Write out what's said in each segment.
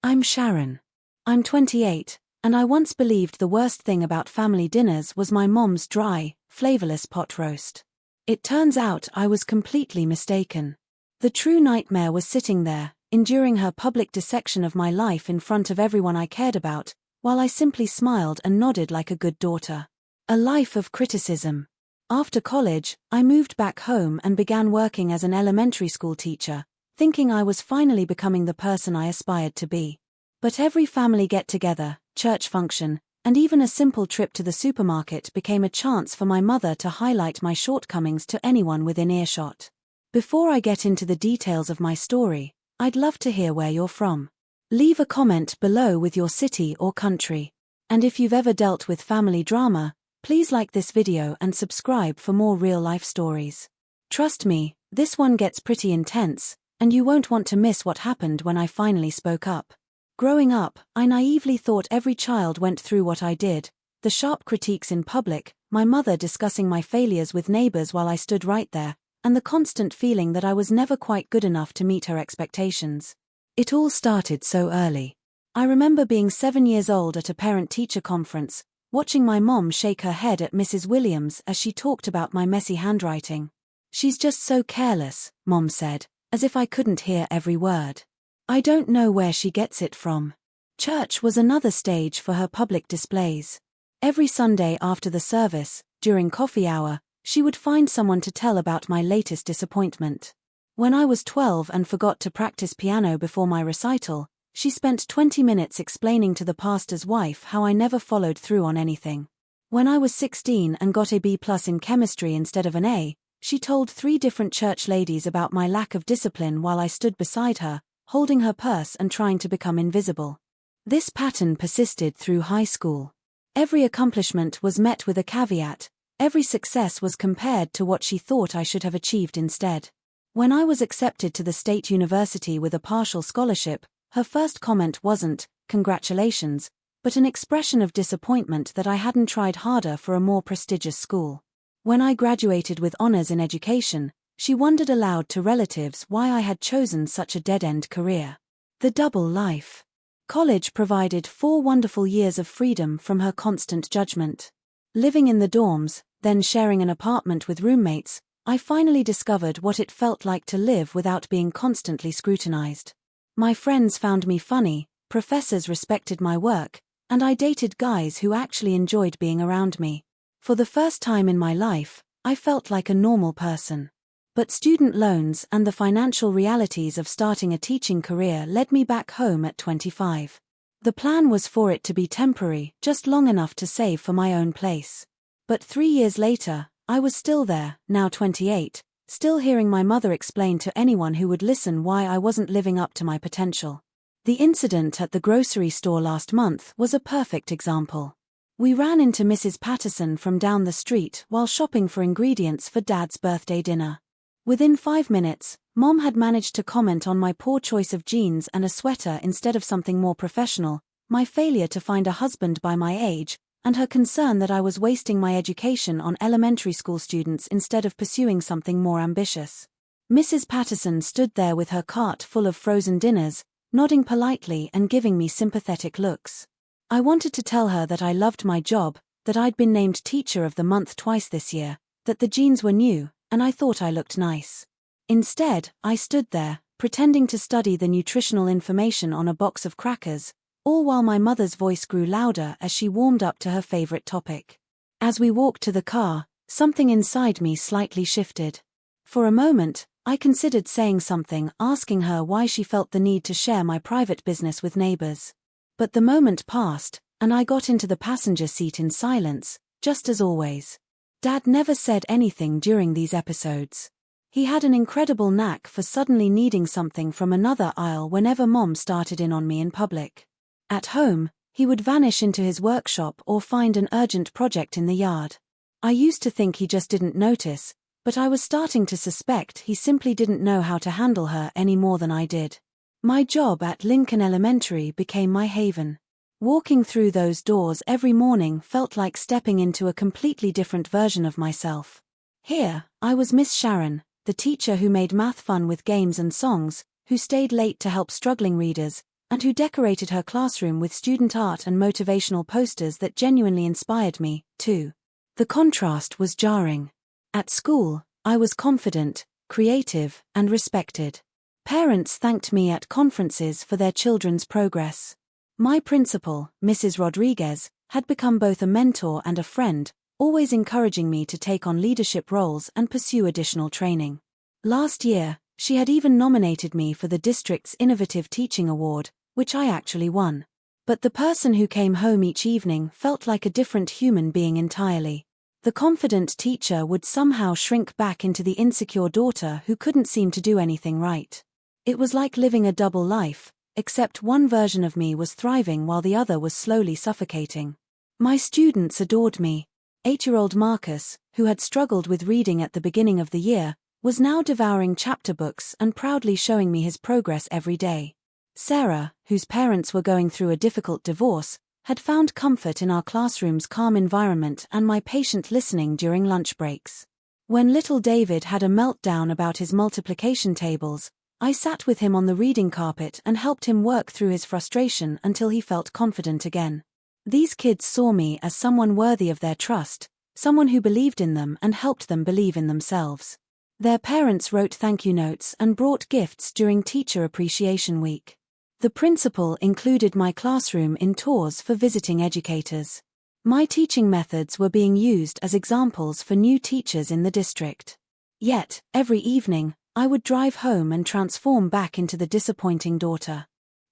I'm Sharon. I'm 28, and I once believed the worst thing about family dinners was my mom's dry, flavorless pot roast. It turns out I was completely mistaken. The true nightmare was sitting there, enduring her public dissection of my life in front of everyone I cared about, while I simply smiled and nodded like a good daughter. A life of criticism. After college, I moved back home and began working as an elementary school teacher, thinking I was finally becoming the person I aspired to be. But every family get-together, church function, and even a simple trip to the supermarket became a chance for my mother to highlight my shortcomings to anyone within earshot. Before I get into the details of my story, I'd love to hear where you're from. Leave a comment below with your city or country. And if you've ever dealt with family drama, please like this video and subscribe for more real-life stories. Trust me, this one gets pretty intense, and you won't want to miss what happened when I finally spoke up. Growing up, I naively thought every child went through what I did, the sharp critiques in public, my mother discussing my failures with neighbors while I stood right there, and the constant feeling that I was never quite good enough to meet her expectations. It all started so early. I remember being 7 years old at a parent-teacher conference, watching my mom shake her head at Mrs. Williams as she talked about my messy handwriting. "She's just so careless," Mom said, as if I couldn't hear every word. "I don't know where she gets it from." Church was another stage for her public displays. Every Sunday after the service, during coffee hour, she would find someone to tell about my latest disappointment. When I was 12 and forgot to practice piano before my recital, she spent 20 minutes explaining to the pastor's wife how I never followed through on anything. When I was 16 and got a B+ in chemistry instead of an A, she told 3 different church ladies about my lack of discipline while I stood beside her, holding her purse and trying to become invisible. This pattern persisted through high school. Every accomplishment was met with a caveat, every success was compared to what she thought I should have achieved instead. When I was accepted to the state university with a partial scholarship, her first comment wasn't, "Congratulations," but an expression of disappointment that I hadn't tried harder for a more prestigious school. When I graduated with honors in education, she wondered aloud to relatives why I had chosen such a dead-end career. The double life. College provided 4 wonderful years of freedom from her constant judgment. Living in the dorms, then sharing an apartment with roommates, I finally discovered what it felt like to live without being constantly scrutinized. My friends found me funny, professors respected my work, and I dated guys who actually enjoyed being around me. For the first time in my life, I felt like a normal person. But student loans and the financial realities of starting a teaching career led me back home at 25. The plan was for it to be temporary, just long enough to save for my own place. But 3 years later, I was still there, now 28, still hearing my mother explain to anyone who would listen why I wasn't living up to my potential. The incident at the grocery store last month was a perfect example. We ran into Mrs. Patterson from down the street while shopping for ingredients for Dad's birthday dinner. Within 5 minutes, Mom had managed to comment on my poor choice of jeans and a sweater instead of something more professional, my failure to find a husband by my age, and her concern that I was wasting my education on elementary school students instead of pursuing something more ambitious. Mrs. Patterson stood there with her cart full of frozen dinners, nodding politely and giving me sympathetic looks. I wanted to tell her that I loved my job, that I'd been named Teacher of the Month twice this year, that the jeans were new, and I thought I looked nice. Instead, I stood there, pretending to study the nutritional information on a box of crackers, all while my mother's voice grew louder as she warmed up to her favorite topic. As we walked to the car, something inside me slightly shifted. For a moment, I considered saying something, asking her why she felt the need to share my private business with neighbors. But the moment passed, and I got into the passenger seat in silence, just as always. Dad never said anything during these episodes. He had an incredible knack for suddenly needing something from another aisle whenever Mom started in on me in public. At home, he would vanish into his workshop or find an urgent project in the yard. I used to think he just didn't notice, but I was starting to suspect he simply didn't know how to handle her any more than I did. My job at Lincoln Elementary became my haven. Walking through those doors every morning felt like stepping into a completely different version of myself. Here, I was Miss Sharon, the teacher who made math fun with games and songs, who stayed late to help struggling readers, and who decorated her classroom with student art and motivational posters that genuinely inspired me, too. The contrast was jarring. At school, I was confident, creative, and respected. Parents thanked me at conferences for their children's progress. My principal, Mrs. Rodriguez, had become both a mentor and a friend, always encouraging me to take on leadership roles and pursue additional training. Last year, she had even nominated me for the district's Innovative Teaching Award, which I actually won. But the person who came home each evening felt like a different human being entirely. The confident teacher would somehow shrink back into the insecure daughter who couldn't seem to do anything right. It was like living a double life, except one version of me was thriving while the other was slowly suffocating. My students adored me. 8-year-old Marcus, who had struggled with reading at the beginning of the year, was now devouring chapter books and proudly showing me his progress every day. Sarah, whose parents were going through a difficult divorce, had found comfort in our classroom's calm environment and my patient listening during lunch breaks. When little David had a meltdown about his multiplication tables, I sat with him on the reading carpet and helped him work through his frustration until he felt confident again. These kids saw me as someone worthy of their trust, someone who believed in them and helped them believe in themselves. Their parents wrote thank you notes and brought gifts during Teacher Appreciation Week. The principal included my classroom in tours for visiting educators. My teaching methods were being used as examples for new teachers in the district. Yet, every evening, I would drive home and transform back into the disappointing daughter.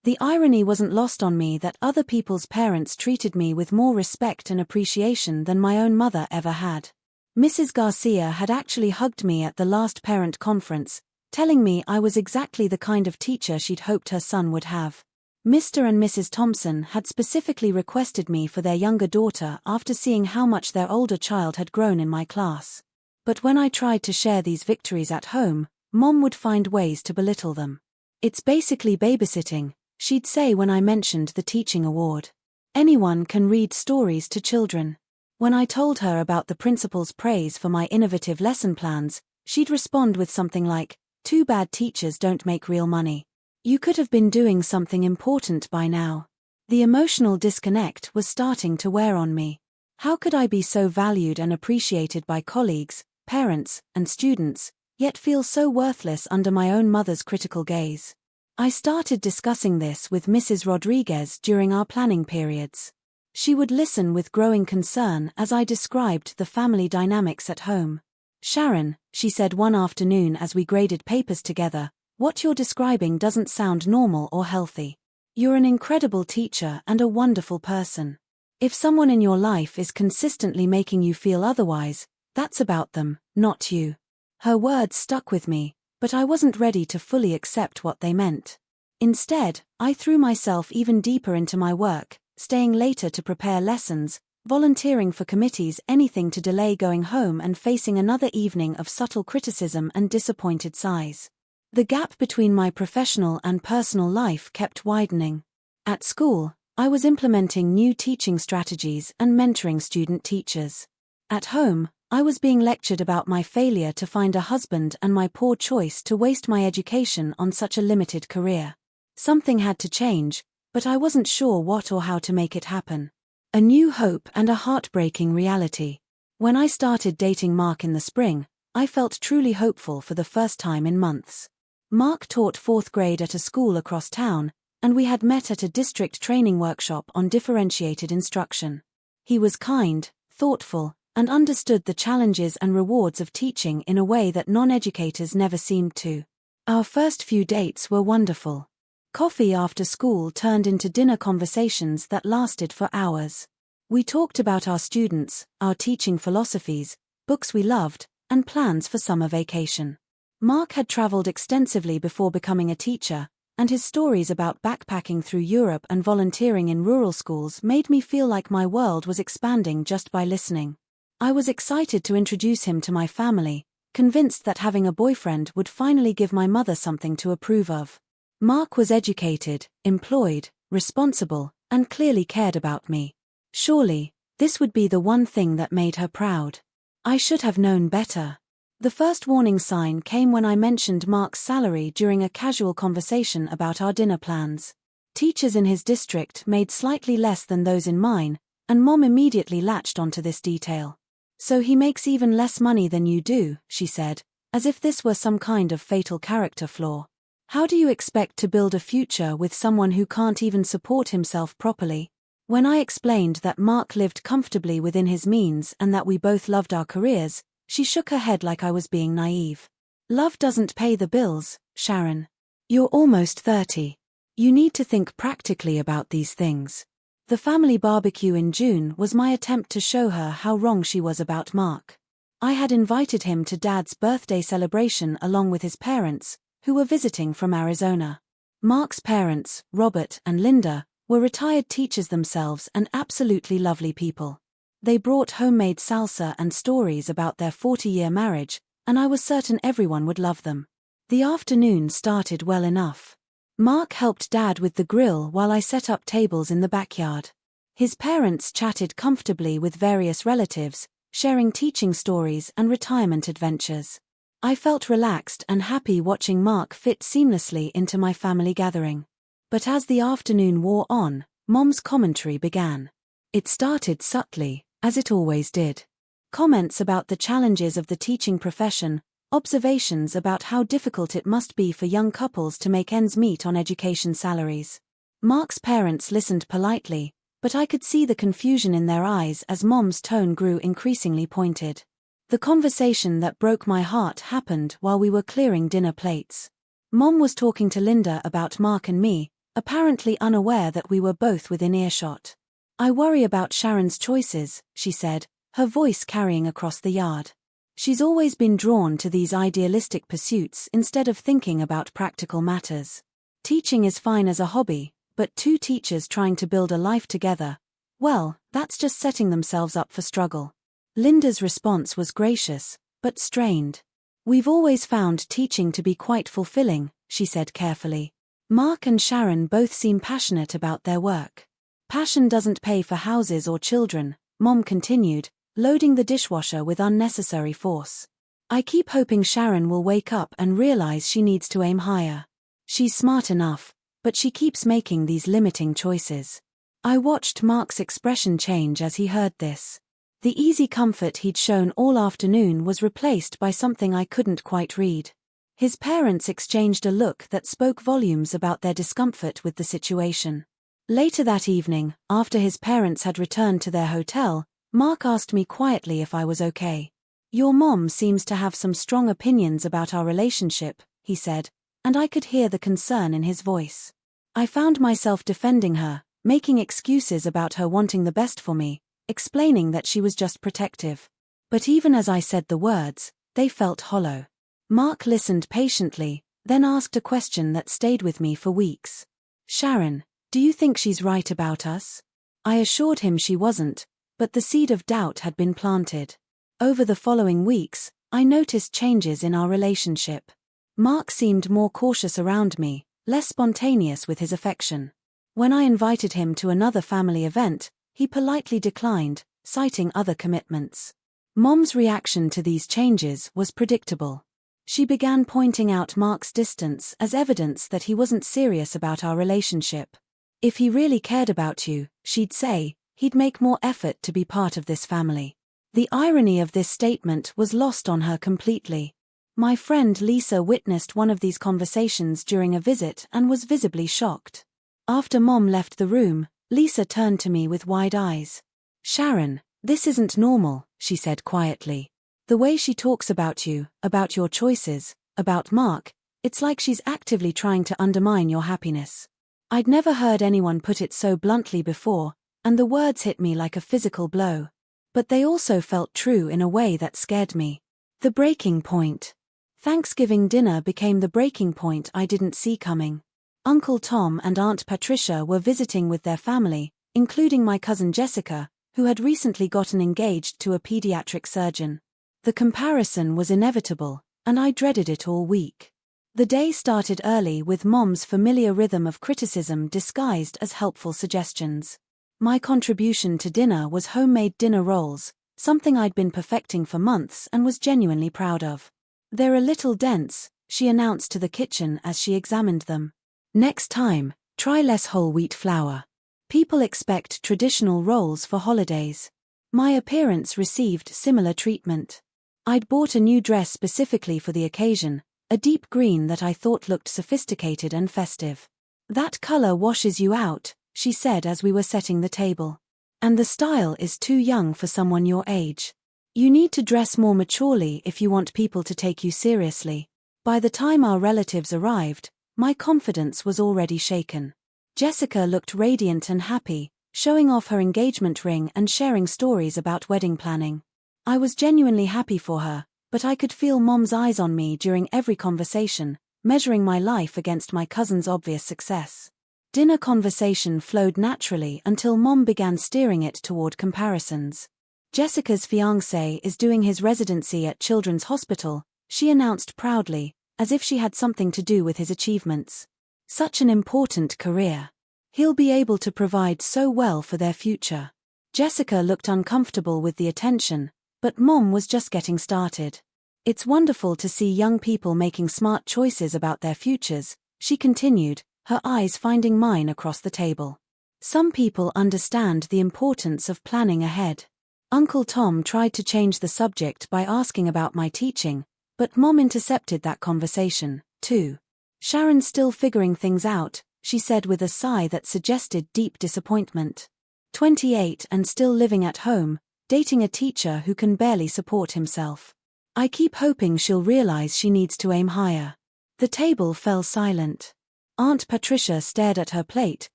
The irony wasn't lost on me that other people's parents treated me with more respect and appreciation than my own mother ever had. Mrs. Garcia had actually hugged me at the last parent conference, telling me I was exactly the kind of teacher she'd hoped her son would have. Mr. and Mrs. Thompson had specifically requested me for their younger daughter after seeing how much their older child had grown in my class. But when I tried to share these victories at home, Mom would find ways to belittle them. "It's basically babysitting," she'd say when I mentioned the teaching award. "Anyone can read stories to children." When I told her about the principal's praise for my innovative lesson plans, she'd respond with something like, "Too bad teachers don't make real money. You could have been doing something important by now." The emotional disconnect was starting to wear on me. How could I be so valued and appreciated by colleagues, parents, and students, yet feel so worthless under my own mother's critical gaze? I started discussing this with Mrs. Rodriguez during our planning periods. She would listen with growing concern as I described the family dynamics at home. "Sharon," she said one afternoon as we graded papers together, "what you're describing doesn't sound normal or healthy. You're an incredible teacher and a wonderful person. If someone in your life is consistently making you feel otherwise, that's about them, not you." Her words stuck with me, but I wasn't ready to fully accept what they meant. Instead, I threw myself even deeper into my work, staying later to prepare lessons, volunteering for committees, anything to delay going home and facing another evening of subtle criticism and disappointed sighs. The gap between my professional and personal life kept widening. At school, I was implementing new teaching strategies and mentoring student teachers. At home, I was being lectured about my failure to find a husband and my poor choice to waste my education on such a limited career. Something had to change, but I wasn't sure what or how to make it happen. A new hope and a heartbreaking reality. When I started dating Mark in the spring, I felt truly hopeful for the first time in months. Mark taught 4th grade at a school across town, and we had met at a district training workshop on differentiated instruction. He was kind, thoughtful, and understood the challenges and rewards of teaching in a way that non-educators never seemed to. Our first few dates were wonderful. Coffee after school turned into dinner conversations that lasted for hours. We talked about our students, our teaching philosophies, books we loved, and plans for summer vacation. Mark had traveled extensively before becoming a teacher, and his stories about backpacking through Europe and volunteering in rural schools made me feel like my world was expanding just by listening. I was excited to introduce him to my family, convinced that having a boyfriend would finally give my mother something to approve of. Mark was educated, employed, responsible, and clearly cared about me. Surely, this would be the one thing that made her proud. I should have known better. The first warning sign came when I mentioned Mark's salary during a casual conversation about our dinner plans. Teachers in his district made slightly less than those in mine, and Mom immediately latched onto this detail. "So he makes even less money than you do," she said, as if this were some kind of fatal character flaw. "How do you expect to build a future with someone who can't even support himself properly?" When I explained that Mark lived comfortably within his means and that we both loved our careers, she shook her head like I was being naive. "Love doesn't pay the bills, Sharon. You're almost 30. You need to think practically about these things." The family barbecue in June was my attempt to show her how wrong she was about Mark. I had invited him to Dad's birthday celebration along with his parents, who were visiting from Arizona. Mark's parents, Robert and Linda, were retired teachers themselves and absolutely lovely people. They brought homemade salsa and stories about their 40-year marriage, and I was certain everyone would love them. The afternoon started well enough. Mark helped Dad with the grill while I set up tables in the backyard. His parents chatted comfortably with various relatives, sharing teaching stories and retirement adventures. I felt relaxed and happy watching Mark fit seamlessly into my family gathering. But as the afternoon wore on, Mom's commentary began. It started subtly, as it always did. Comments about the challenges of the teaching profession, observations about how difficult it must be for young couples to make ends meet on education salaries. Mark's parents listened politely, but I could see the confusion in their eyes as Mom's tone grew increasingly pointed. The conversation that broke my heart happened while we were clearing dinner plates. Mom was talking to Linda about Mark and me, apparently unaware that we were both within earshot. "I worry about Sharon's choices," she said, her voice carrying across the yard. "She's always been drawn to these idealistic pursuits instead of thinking about practical matters. Teaching is fine as a hobby, but two teachers trying to build a life together, well, that's just setting themselves up for struggle." Linda's response was gracious, but strained. "We've always found teaching to be quite fulfilling," she said carefully. "Mark and Sharon both seem passionate about their work." "Passion doesn't pay for houses or children," Mom continued, loading the dishwasher with unnecessary force. "I keep hoping Sharon will wake up and realize she needs to aim higher. She's smart enough, but she keeps making these limiting choices." I watched Mark's expression change as he heard this. The easy comfort he'd shown all afternoon was replaced by something I couldn't quite read. His parents exchanged a look that spoke volumes about their discomfort with the situation. Later that evening, after his parents had returned to their hotel, Mark asked me quietly if I was okay. "Your mom seems to have some strong opinions about our relationship," he said, and I could hear the concern in his voice. I found myself defending her, making excuses about her wanting the best for me, explaining that she was just protective. But even as I said the words, they felt hollow. Mark listened patiently, then asked a question that stayed with me for weeks. "Sharon, do you think she's right about us?" I assured him she wasn't, but the seed of doubt had been planted. Over the following weeks, I noticed changes in our relationship. Mark seemed more cautious around me, less spontaneous with his affection. When I invited him to another family event, he politely declined, citing other commitments. Mom's reaction to these changes was predictable. She began pointing out Mark's distance as evidence that he wasn't serious about our relationship. "If he really cared about you," she'd say, "he'd make more effort to be part of this family." The irony of this statement was lost on her completely. My friend Lisa witnessed one of these conversations during a visit and was visibly shocked. After Mom left the room, Lisa turned to me with wide eyes. "Sharon, this isn't normal," she said quietly. "The way she talks about you, about your choices, about Mark, it's like she's actively trying to undermine your happiness." I'd never heard anyone put it so bluntly before, and the words hit me like a physical blow. But they also felt true in a way that scared me. The breaking point. Thanksgiving dinner became the breaking point I didn't see coming. Uncle Tom and Aunt Patricia were visiting with their family, including my cousin Jessica, who had recently gotten engaged to a pediatric surgeon. The comparison was inevitable, and I dreaded it all week. The day started early with Mom's familiar rhythm of criticism disguised as helpful suggestions. My contribution to dinner was homemade dinner rolls, something I'd been perfecting for months and was genuinely proud of. "They're a little dense," she announced to the kitchen as she examined them. "Next time, Try less whole wheat flour. People expect traditional roles for holidays. My appearance received similar treatment. I'd bought a new dress specifically for the occasion, a deep green that I thought looked sophisticated and festive. That color washes you out, she said as we were setting the table. And the style is too young for someone your age. You need to dress more maturely if you want people to take you seriously. By the time our relatives arrived, my confidence was already shaken. Jessica looked radiant and happy, showing off her engagement ring and sharing stories about wedding planning. I was genuinely happy for her, but I could feel Mom's eyes on me during every conversation, measuring my life against my cousin's obvious success. Dinner conversation flowed naturally until Mom began steering it toward comparisons. Jessica's fiancé is doing his residency at Children's Hospital, she announced proudly, as if she had something to do with his achievements. Such an important career. He'll be able to provide so well for their future. Jessica looked uncomfortable with the attention, but Mom was just getting started. It's wonderful to see young people making smart choices about their futures, she continued, her eyes finding mine across the table. Some people understand the importance of planning ahead. Uncle Tom tried to change the subject by asking about my teaching, but Mom intercepted that conversation, too. Sharon's still figuring things out, she said with a sigh that suggested deep disappointment. 28 and still living at home, dating a teacher who can barely support himself. I keep hoping she'll realize she needs to aim higher. The table fell silent. Aunt Patricia stared at her plate,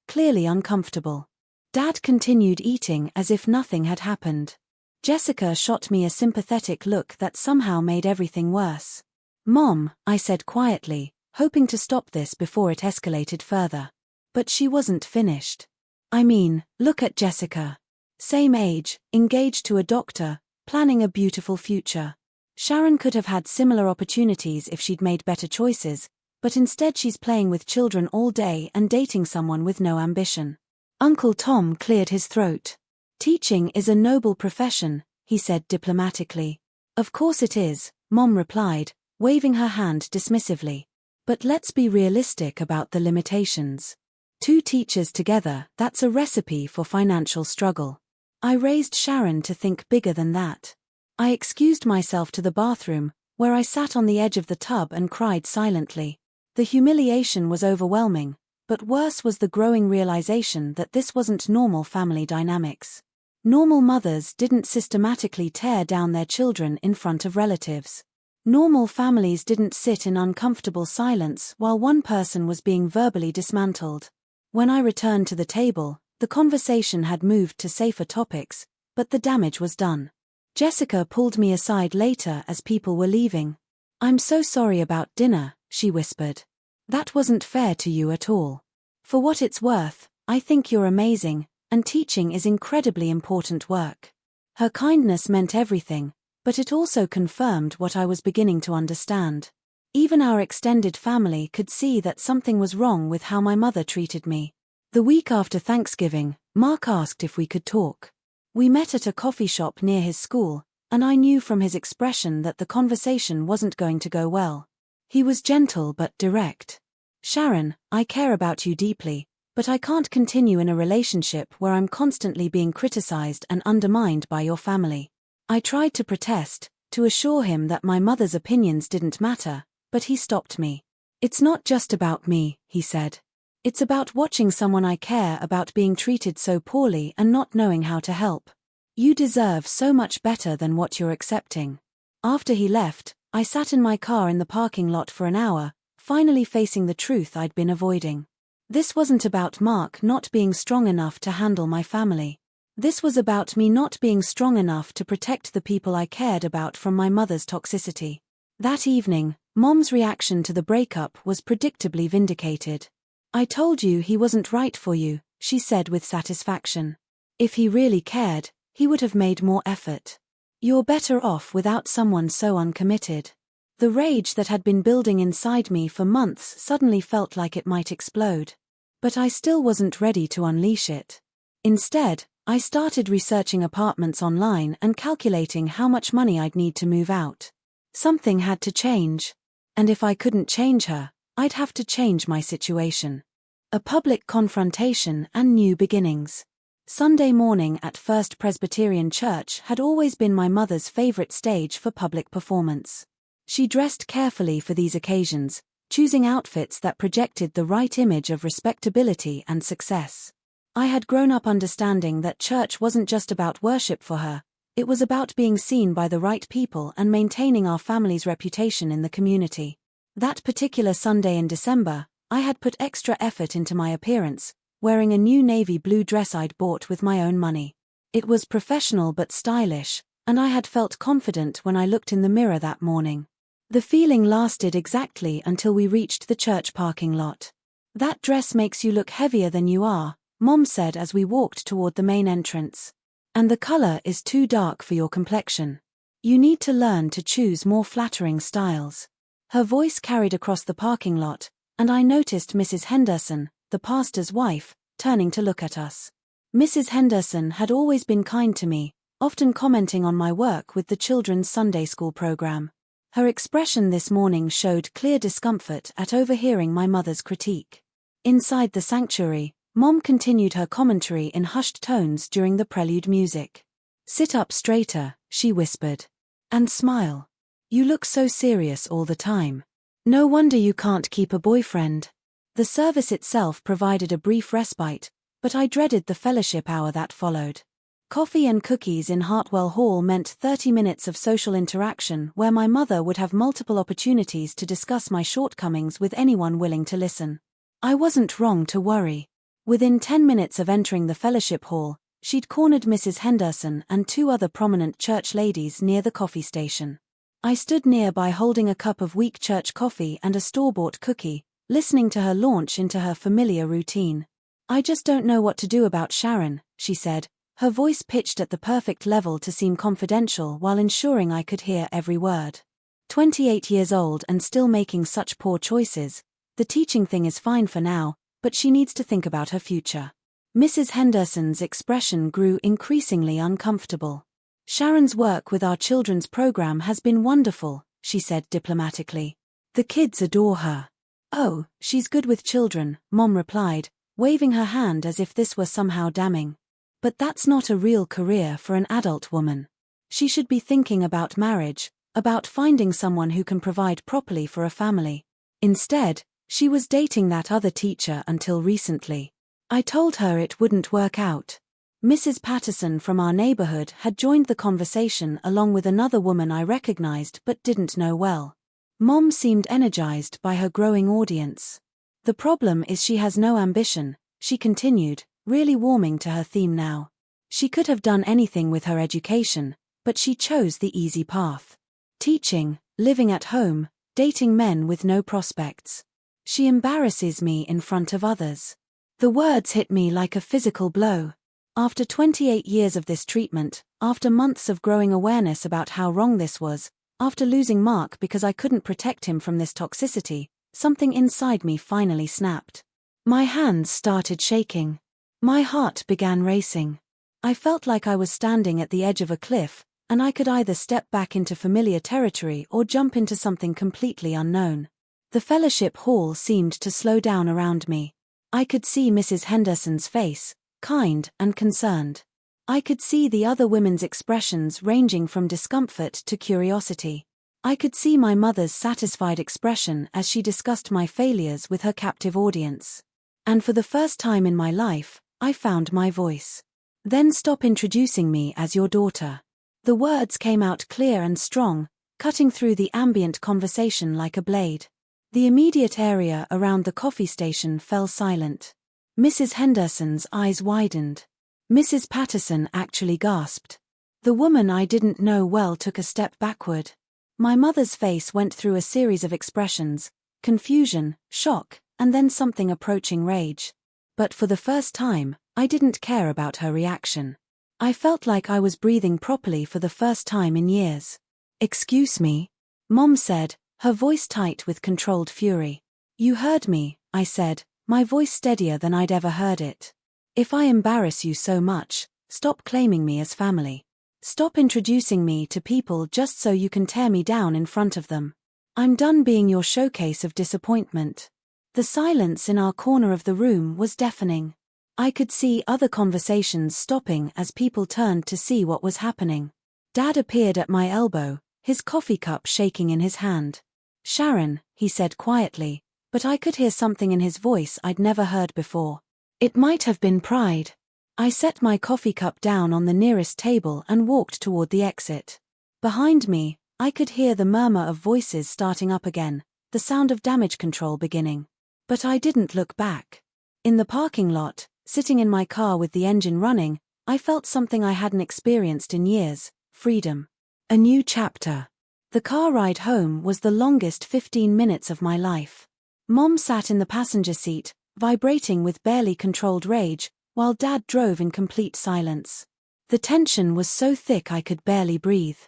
clearly uncomfortable. Dad continued eating as if nothing had happened. Jessica shot me a sympathetic look that somehow made everything worse. Mom, I said quietly, hoping to stop this before it escalated further. But she wasn't finished. I mean, look at Jessica. Same age, engaged to a doctor, planning a beautiful future. Sharon could have had similar opportunities if she'd made better choices, but instead she's playing with children all day and dating someone with no ambition. Uncle Tom cleared his throat. Teaching is a noble profession, he said diplomatically. Of course it is, Mom replied, waving her hand dismissively. But let's be realistic about the limitations. 2 teachers together, that's a recipe for financial struggle. I raised Sharon to think bigger than that. I excused myself to the bathroom, where I sat on the edge of the tub and cried silently. The humiliation was overwhelming, but worse was the growing realization that this wasn't normal family dynamics. Normal mothers didn't systematically tear down their children in front of relatives. Normal families didn't sit in uncomfortable silence while one person was being verbally dismantled. When I returned to the table, the conversation had moved to safer topics, but the damage was done. Jessica pulled me aside later as people were leaving. I'm so sorry about dinner, she whispered. That wasn't fair to you at all. For what it's worth, I think you're amazing, and teaching is incredibly important work. Her kindness meant everything, but it also confirmed what I was beginning to understand. Even our extended family could see that something was wrong with how my mother treated me. The week after Thanksgiving, Mark asked if we could talk. We met at a coffee shop near his school, and I knew from his expression that the conversation wasn't going to go well. He was gentle but direct. Sharon, I care about you deeply, but I can't continue in a relationship where I'm constantly being criticized and undermined by your family. I tried to protest, to assure him that my mother's opinions didn't matter, but he stopped me. It's not just about me, he said. It's about watching someone I care about being treated so poorly and not knowing how to help. You deserve so much better than what you're accepting. After he left, I sat in my car in the parking lot for an hour, finally facing the truth I'd been avoiding. This wasn't about Mark not being strong enough to handle my family. This was about me not being strong enough to protect the people I cared about from my mother's toxicity. That evening, Mom's reaction to the breakup was predictably vindicated. I told you he wasn't right for you, she said with satisfaction. If he really cared, he would have made more effort. You're better off without someone so uncommitted. The rage that had been building inside me for months suddenly felt like it might explode. But I still wasn't ready to unleash it. Instead, I started researching apartments online and calculating how much money I'd need to move out. Something had to change. And if I couldn't change her, I'd have to change my situation. A public confrontation and new beginnings. Sunday morning at First Presbyterian Church had always been my mother's favorite stage for public performance. She dressed carefully for these occasions, choosing outfits that projected the right image of respectability and success. I had grown up understanding that church wasn't just about worship for her, it was about being seen by the right people and maintaining our family's reputation in the community. That particular Sunday in December, I had put extra effort into my appearance, wearing a new navy blue dress I'd bought with my own money. It was professional but stylish, and I had felt confident when I looked in the mirror that morning. The feeling lasted exactly until we reached the church parking lot. "That dress makes you look heavier than you are," Mom said as we walked toward the main entrance. "And the color is too dark for your complexion. You need to learn to choose more flattering styles." Her voice carried across the parking lot, and I noticed Mrs. Henderson, the pastor's wife, turning to look at us. Mrs. Henderson had always been kind to me, often commenting on my work with the children's Sunday school program. Her expression this morning showed clear discomfort at overhearing my mother's critique. Inside the sanctuary, Mom continued her commentary in hushed tones during the prelude music. "Sit up straighter," she whispered. "And smile. You look so serious all the time. No wonder you can't keep a boyfriend." The service itself provided a brief respite, but I dreaded the fellowship hour that followed. Coffee and cookies in Hartwell Hall meant 30 minutes of social interaction where my mother would have multiple opportunities to discuss my shortcomings with anyone willing to listen. I wasn't wrong to worry. Within 10 minutes of entering the fellowship hall, she'd cornered Mrs. Henderson and 2 other prominent church ladies near the coffee station. I stood nearby holding a cup of weak church coffee and a store-bought cookie, listening to her launch into her familiar routine. "I just don't know what to do about Sharon," she said, her voice pitched at the perfect level to seem confidential while ensuring I could hear every word. 28 years old and still making such poor choices. The teaching thing is fine for now, but she needs to think about her future. Mrs. Henderson's expression grew increasingly uncomfortable. "Sharon's work with our children's program has been wonderful," she said diplomatically. "The kids adore her." "Oh, she's good with children," Mom replied, waving her hand as if this were somehow damning. "But that's not a real career for an adult woman. She should be thinking about marriage, about finding someone who can provide properly for a family. Instead, she was dating that other teacher until recently. I told her it wouldn't work out." Mrs. Patterson from our neighborhood had joined the conversation along with another woman I recognized but didn't know well. Mom seemed energized by her growing audience. "The problem is she has no ambition," she continued, really warming to her theme now. "She could have done anything with her education, but she chose the easy path. Teaching, living at home, dating men with no prospects. She embarrasses me in front of others." The words hit me like a physical blow. After 28 years of this treatment, after months of growing awareness about how wrong this was, after losing Mark because I couldn't protect him from this toxicity, something inside me finally snapped. My hands started shaking. My heart began racing. I felt like I was standing at the edge of a cliff, and I could either step back into familiar territory or jump into something completely unknown. The fellowship hall seemed to slow down around me. I could see Mrs. Henderson's face, kind and concerned. I could see the other women's expressions ranging from discomfort to curiosity. I could see my mother's satisfied expression as she discussed my failures with her captive audience. And for the first time in my life, I found my voice. "Then stop introducing me as your daughter." The words came out clear and strong, cutting through the ambient conversation like a blade. The immediate area around the coffee station fell silent. Mrs. Henderson's eyes widened. Mrs. Patterson actually gasped. The woman I didn't know well took a step backward. My mother's face went through a series of expressions: confusion, shock, and then something approaching rage. But for the first time, I didn't care about her reaction. I felt like I was breathing properly for the first time in years. "Excuse me," Mom said, her voice tight with controlled fury. "You heard me," I said, my voice steadier than I'd ever heard it. "If I embarrass you so much, stop claiming me as family. Stop introducing me to people just so you can tear me down in front of them. I'm done being your showcase of disappointment." The silence in our corner of the room was deafening. I could see other conversations stopping as people turned to see what was happening. Dad appeared at my elbow, his coffee cup shaking in his hand. "Sharon," he said quietly, but I could hear something in his voice I'd never heard before. It might have been pride. I set my coffee cup down on the nearest table and walked toward the exit. Behind me, I could hear the murmur of voices starting up again, the sound of damage control beginning. But I didn't look back. In the parking lot, sitting in my car with the engine running, I felt something I hadn't experienced in years: freedom. A new chapter. The car ride home was the longest 15 minutes of my life. Mom sat in the passenger seat, vibrating with barely controlled rage, while Dad drove in complete silence. The tension was so thick I could barely breathe.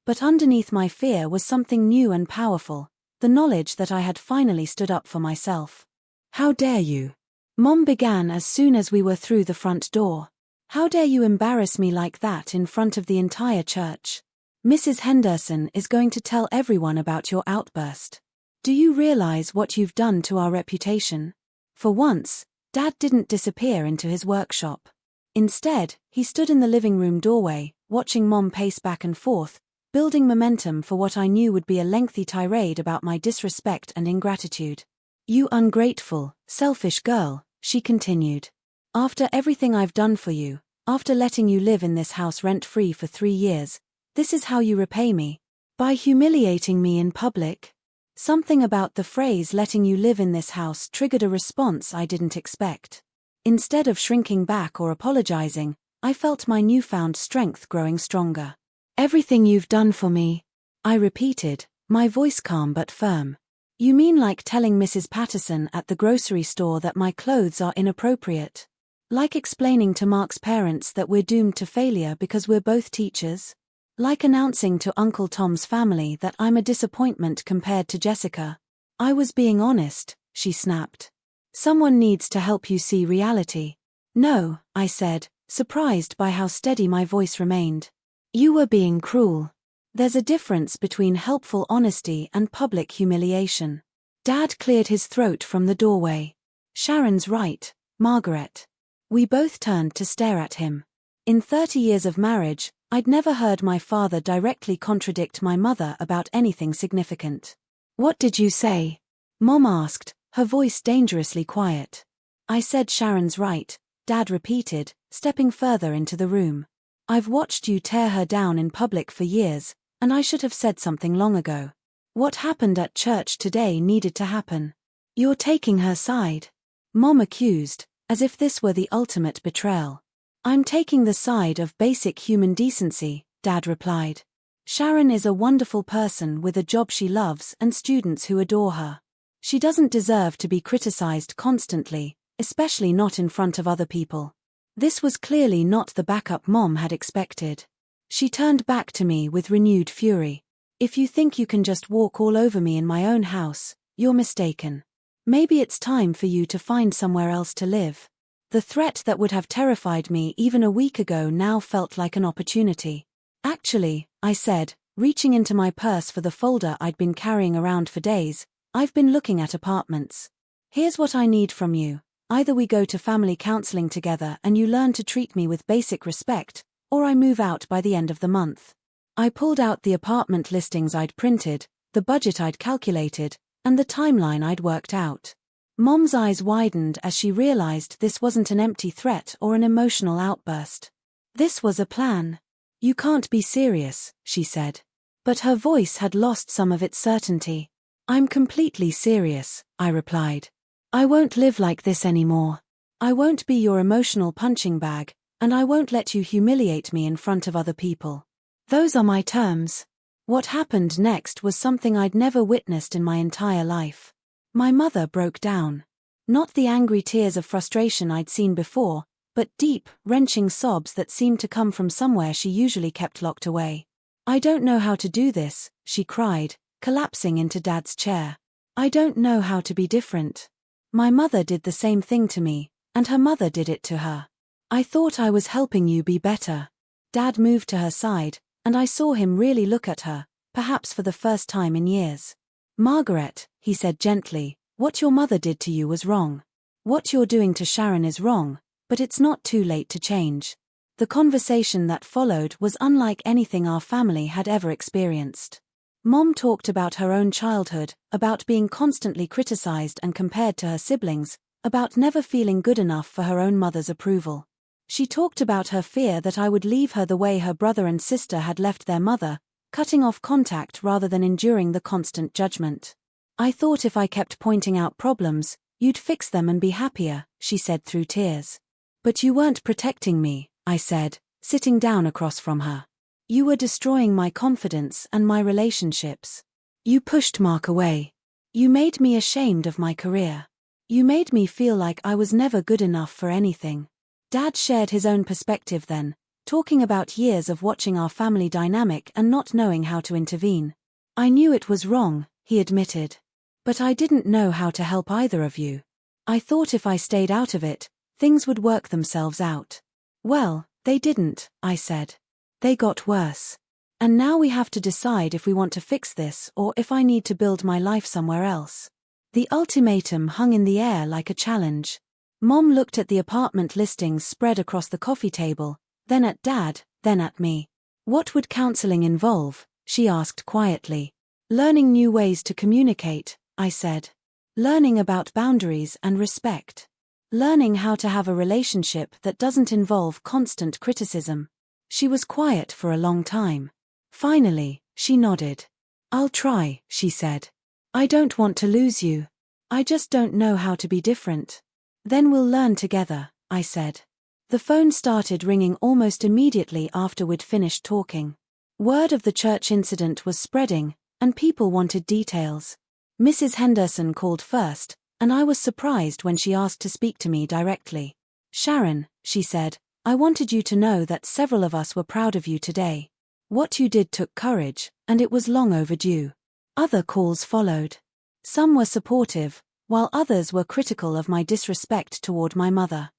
But underneath my fear was something new and powerful, the knowledge that I had finally stood up for myself. "How dare you?" Mom began as soon as we were through the front door. "How dare you embarrass me like that in front of the entire church? Mrs. Henderson is going to tell everyone about your outburst. Do you realize what you've done to our reputation?" For once, Dad didn't disappear into his workshop. Instead, he stood in the living room doorway, watching Mom pace back and forth, building momentum for what I knew would be a lengthy tirade about my disrespect and ingratitude. "You ungrateful, selfish girl," she continued. "After everything I've done for you, after letting you live in this house rent-free for 3 years, this is how you repay me? By humiliating me in public?" Something about the phrase "letting you live in this house" triggered a response I didn't expect. Instead of shrinking back or apologizing, I felt my newfound strength growing stronger. "Everything you've done for me," I repeated, my voice calm but firm. "You mean like telling Mrs. Patterson at the grocery store that my clothes are inappropriate? Like explaining to Mark's parents that we're doomed to failure because we're both teachers? Like announcing to Uncle Tom's family that I'm a disappointment compared to Jessica?" "I was being honest," she snapped. "Someone needs to help you see reality." "No," I said, surprised by how steady my voice remained. "You were being cruel. There's a difference between helpful honesty and public humiliation." Dad cleared his throat from the doorway. "Sharon's right, Margaret." We both turned to stare at him. In 30 years of marriage, I'd never heard my father directly contradict my mother about anything significant. "What did you say?" Mom asked, her voice dangerously quiet. "I said Sharon's right," Dad repeated, stepping further into the room. "I've watched you tear her down in public for years, and I should have said something long ago. What happened at church today needed to happen. You're taking her side," Mom accused, as if this were the ultimate betrayal. "I'm taking the side of basic human decency," Dad replied. "Sharon is a wonderful person with a job she loves and students who adore her. She doesn't deserve to be criticized constantly, especially not in front of other people." This was clearly not the backup Mom had expected. She turned back to me with renewed fury. "If you think you can just walk all over me in my own house, you're mistaken. Maybe it's time for you to find somewhere else to live." The threat that would have terrified me even a week ago now felt like an opportunity. "Actually," I said, reaching into my purse for the folder I'd been carrying around for days, "I've been looking at apartments. Here's what I need from you. Either we go to family counseling together and you learn to treat me with basic respect, or I move out by the end of the month." I pulled out the apartment listings I'd printed, the budget I'd calculated, and the timeline I'd worked out. Mom's eyes widened as she realized this wasn't an empty threat or an emotional outburst. This was a plan. "You can't be serious," she said. But her voice had lost some of its certainty. "I'm completely serious," I replied. "I won't live like this anymore. I won't be your emotional punching bag, and I won't let you humiliate me in front of other people. Those are my terms." What happened next was something I'd never witnessed in my entire life. My mother broke down. Not the angry tears of frustration I'd seen before, but deep, wrenching sobs that seemed to come from somewhere she usually kept locked away. "I don't know how to do this," she cried, collapsing into Dad's chair. "I don't know how to be different. My mother did the same thing to me, and her mother did it to her. I thought I was helping you be better." Dad moved to her side, and I saw him really look at her, perhaps for the first time in years. "Margaret," he said gently, What your mother did to you was wrong. What you're doing to Sharon is wrong, but it's not too late to change. The conversation that followed was unlike anything our family had ever experienced. Mom talked about her own childhood, about being constantly criticized and compared to her siblings, about never feeling good enough for her own mother's approval. She talked about her fear that I would leave her the way her brother and sister had left their mother, cutting off contact rather than enduring the constant judgment. I thought if I kept pointing out problems, you'd fix them and be happier, she said through tears. But you weren't protecting me, I said, sitting down across from her. You were destroying my confidence and my relationships. You pushed Mark away. You made me ashamed of my career. You made me feel like I was never good enough for anything. Dad shared his own perspective then, talking about years of watching our family dynamic and not knowing how to intervene. I knew it was wrong, he admitted. But I didn't know how to help either of you. I thought if I stayed out of it, things would work themselves out. Well, they didn't, I said. They got worse. And now we have to decide if we want to fix this or if I need to build my life somewhere else. The ultimatum hung in the air like a challenge. Mom looked at the apartment listings spread across the coffee table, then at Dad, then at me. What would counseling involve? She asked quietly. Learning new ways to communicate, I said. Learning about boundaries and respect. Learning how to have a relationship that doesn't involve constant criticism. She was quiet for a long time. Finally, she nodded. I'll try, she said. I don't want to lose you. I just don't know how to be different. Then we'll learn together, I said. The phone started ringing almost immediately after we'd finished talking. Word of the church incident was spreading, and people wanted details. Mrs. Henderson called first, and I was surprised when she asked to speak to me directly. Sharon, she said, I wanted you to know that several of us were proud of you today. What you did took courage, and it was long overdue. Other calls followed. Some were supportive, while others were critical of my disrespect toward my mother.